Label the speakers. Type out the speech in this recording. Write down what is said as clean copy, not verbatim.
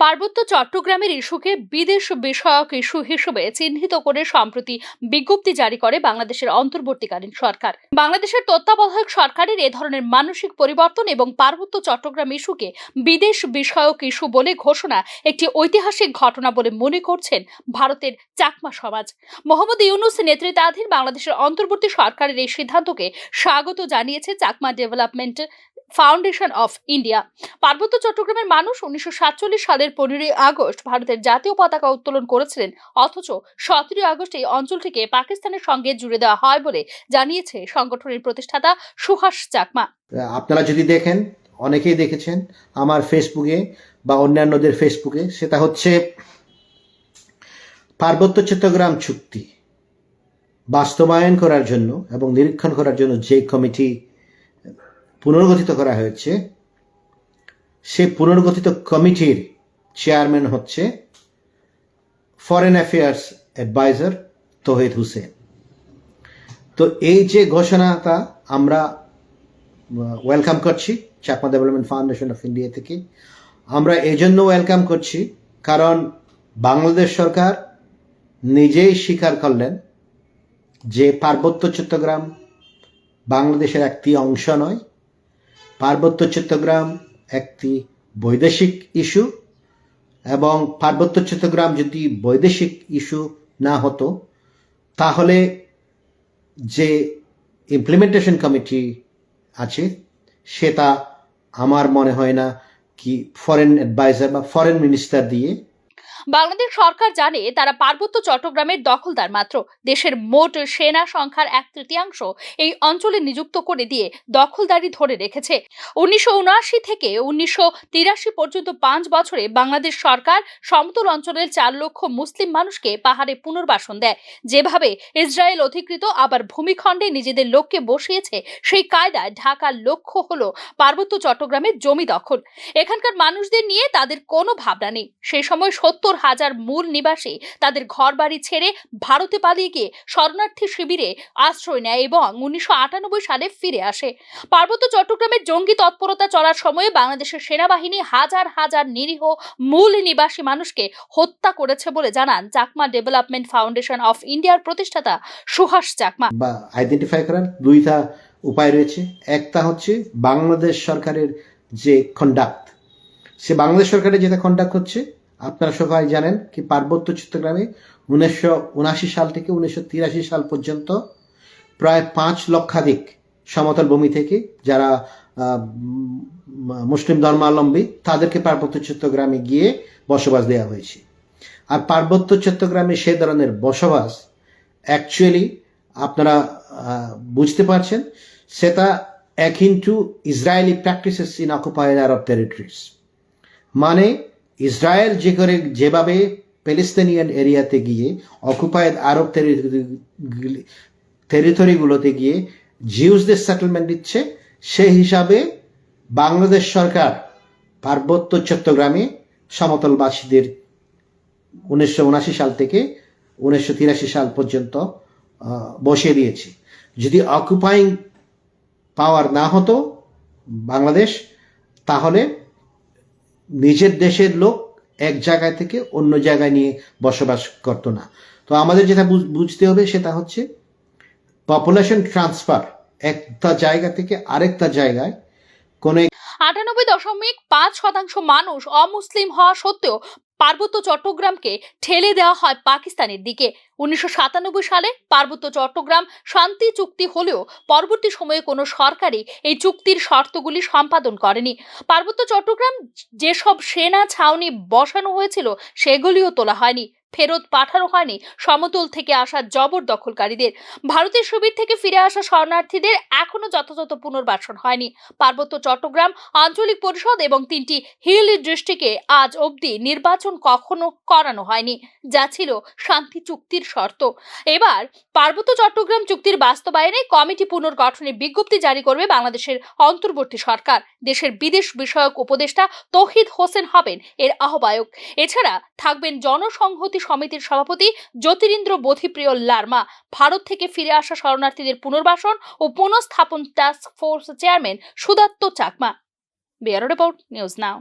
Speaker 1: পার্বত্য চট্টগ্রামের ইস্যুকে বিদেশ বিষয়ক ইস্যু হিসেবে চিহ্নিত করে সম্প্রতি বিজ্ঞপ্তি জারি করে বাংলাদেশের অন্তর্বর্তীকালীন সরকার। বাংলাদেশের তত্ত্বাবধায়ক সরকারের এ ধরনের মানসিক পরিবর্তন এবং পার্বত্য চট্টগ্রাম ইস্যুকে বিদেশ বিষয়ক ইস্যু বলে ঘোষণা একটি ঐতিহাসিক ঘটনা বলে মনে করছেন ভারতের চাকমা সমাজ। মোহাম্মদ ইউনূস নেতৃত্বাধীন বাংলাদেশের অন্তর্বর্তী সরকারের এই সিদ্ধান্তকে স্বাগত জানিয়েছে Chakma development foundation of India. পার্বত্য চট্টগ্রামের মানুষ 1947 সালের 15ই আগস্ট ভারতের জাতীয় পতাকা উত্তোলন করেছিলেন, অথচ 17 আগস্ট এই অঞ্চলটিকে পাকিস্তানের সঙ্গে জুড়ে দেওয়া হয় বলে জানিয়েছে সংগঠনের প্রতিষ্ঠাতা সুহাস চাকমা।
Speaker 2: আপনারা যদি দেখেন, অনেকেই দেখেছেন আমার ফেসবুকে বা অন্যান্যদের ফেসবুকে, সেটা হচ্ছে পার্বত্য চট্টগ্রাম চুক্তি বাস্তবায়ন করার জন্য এবং নিরীক্ষণ করার জন্য যে কমিটি পুনর্গঠিত করা হয়েছে, সেই পুনর্গঠিত কমিটির চেয়ারম্যান হচ্ছে ফরেন অ্যাফেয়ার্স অ্যাডভাইজার তৌহিদ হোসেন। তো এই যে ঘোষণাটা আমরা ওয়েলকাম করছি Chakma development foundation of India থেকে। আমরা এই জন্য ওয়েলকাম করছি কারণ বাংলাদেশ সরকার নিজেই স্বীকার করলেন যে পার্বত্য চট্টগ্রাম বাংলাদেশের একটি অংশ নয়, পার্বত্য চট্টগ্রাম একটি বৈদেশিক ইস্যু, এবং পার্বত্য চট্টগ্রাম যদি বৈদেশিক ইস্যু না হতো তাহলে যে ইমপ্লিমেন্টেশন কমিটি আছে সেটা আমার মনে হয় না কি ফরেন অ্যাডভাইজার বা ফরেন মিনিস্টার দিয়ে।
Speaker 1: বাংলাদেশ সরকার জানে তারা পার্বত্য চট্টগ্রামের দখলদার মাত্র। দেশের মোট সেনা সংখ্যার 1/3 এই অঞ্চলে নিযুক্ত করে দিয়ে দখলদারি ধরে রেখেছে। 1979 থেকে 1983 পর্যন্ত 5 বছরে বাংলাদেশ সরকার সমতল অঞ্চলের 4 লক্ষ মুসলিম মানুষকে পাহাড়ে পুনর্বাসন দেয়। যেভাবে ইসরায়েল অধিকৃত আবার ভূমিখণ্ডে নিজেদের লোককে বসিয়েছে, সেই কায়দায় ঢাকার লক্ষ্য হলো পার্বত্য চট্টগ্রামের জমি দখল। এখানকার মানুষদের নিয়ে তাদের কোনো ভাবনা নেই। সেই সময় 70,000 মূল নিবাসী তাদের ঘরবাড়ি ছেড়ে ভারতে পালিয়ে গিয়ে শরণার্থী শিবিরে আশ্রয় নেয় এবং 1998 সালে ফিরে আসে। পার্বত্য চট্টগ্রামের জঙ্গি তৎপরতা চলার সময়ে বাংলাদেশের সেনাবাহিনী হাজার হাজার নিরীহ মূল নিবাসী মানুষকে হত্যা করেছে বলে জানান চাকমা ডেভেলপমেন্ট ফাউন্ডেশন অফ ইন্ডিয়ার প্রতিষ্ঠাতা সুহাস চাকমা।
Speaker 2: বা আইডেন্টিফাই করার দুইটা উপায় রয়েছে। একটা হচ্ছে বাংলাদেশ সরকারের যে কন্ডাক্ট, সে বাংলাদেশ সরকারের যেটা কন্ডাক্ট হচ্ছে, আপনারা সবাই জানেন কি পার্বত্য চট্টগ্রামে 1979 সাল থেকে 1983 সাল পর্যন্ত প্রায় 5 লক্ষাধিক সমতল ভূমি থেকে যারা মুসলিম ধর্মাবলম্বী তাদেরকে পার্বত্য চট্টগ্রামে গিয়ে বসবাস দেওয়া হয়েছে। আর পার্বত্য চট্টগ্রামে সে ধরনের বসবাস অ্যাকচুয়ালি আপনারা বুঝতে পারছেন, সেটা akin to Israeli practices in occupied Arab territories. মানে ইসরায়েল যেভাবে প্যালেস্তানিয়ান এরিয়াতে গিয়ে অকুপাইড আরব টেরিটরিগুলোতে গিয়ে জিউসদের সেটেলমেন্ট দিচ্ছে, সেই হিসাবে বাংলাদেশ সরকার পার্বত্য চট্টগ্রামে সমতলবাসীদের 1979 সাল থেকে 1983 সাল পর্যন্ত বসিয়ে দিয়েছে। যদি অকুপাইং পাওয়ার না হতো বাংলাদেশ, তাহলে নিজের দেশের লোক এক জায়গায় থেকে অন্য জায়গায় নিয়ে বসবাস করতো না। তো আমাদের যেটা বুঝতে হবে সেটা হচ্ছে পপুলেশন ট্রান্সফার একটা জায়গা থেকে আরেকটা জায়গায়। কোন
Speaker 1: 98.5% মানুষ অমুসলিম হওয়া সত্ত্বেও পার্বত্য চট্টগ্রামকে ঠেলে দেওয়া হয় পাকিস্তানের দিকে। 1997 সালে পার্বত্য চট্টগ্রাম শান্তি চুক্তি হলেও পরবর্তী সময়ে কোনো সরকারই এই চুক্তির শর্তগুলি সম্পাদন করেনি। পার্বত্য চট্টগ্রাম যেসব সেনা ছাউনি বসানো হয়েছিল সেগুলিও তোলা হয়নি, ফেরত পাঠানো হয়নি সমতল থেকে আসা জবরদখলকারীদের। ভারতের শিবির থেকে ফিরে আসা শরণার্থীদের এখনো যথাযথ পুনর্বাসন হয়নি। পার্বত্য চট্টগ্রাম আঞ্চলিক পরিষদ এবং 3টি হিল ডিস্ট্রিক্টে আজ অবধি নির্বাচন কখনো করানো হয়নি, যা ছিল শান্তি চুক্তির শর্ত। এবার পার্বত্য চট্টগ্রাম চুক্তির বাস্তবায়নে কমিটি পুনর্গঠনের বিজ্ঞপ্তি জারি করবে বাংলাদেশের অন্তর্বর্তী সরকার। দেশের বিদেশ বিষয়ক উপদেষ্টা তৌহিদ হোসেন হবেন এর আহ্বায়ক। এছাড়া থাকবেন জনসংহতি সমিতির সভাপতি জ্যোতিরিন্দ্র বোধিপ্রিয় লার্মা, ভারত থেকে ফিরে আসা শরণার্থীদের পুনর্বাসন ও পুনঃস্থাপন task force chairman Sudatta Chakma. Bureau report, news নাও।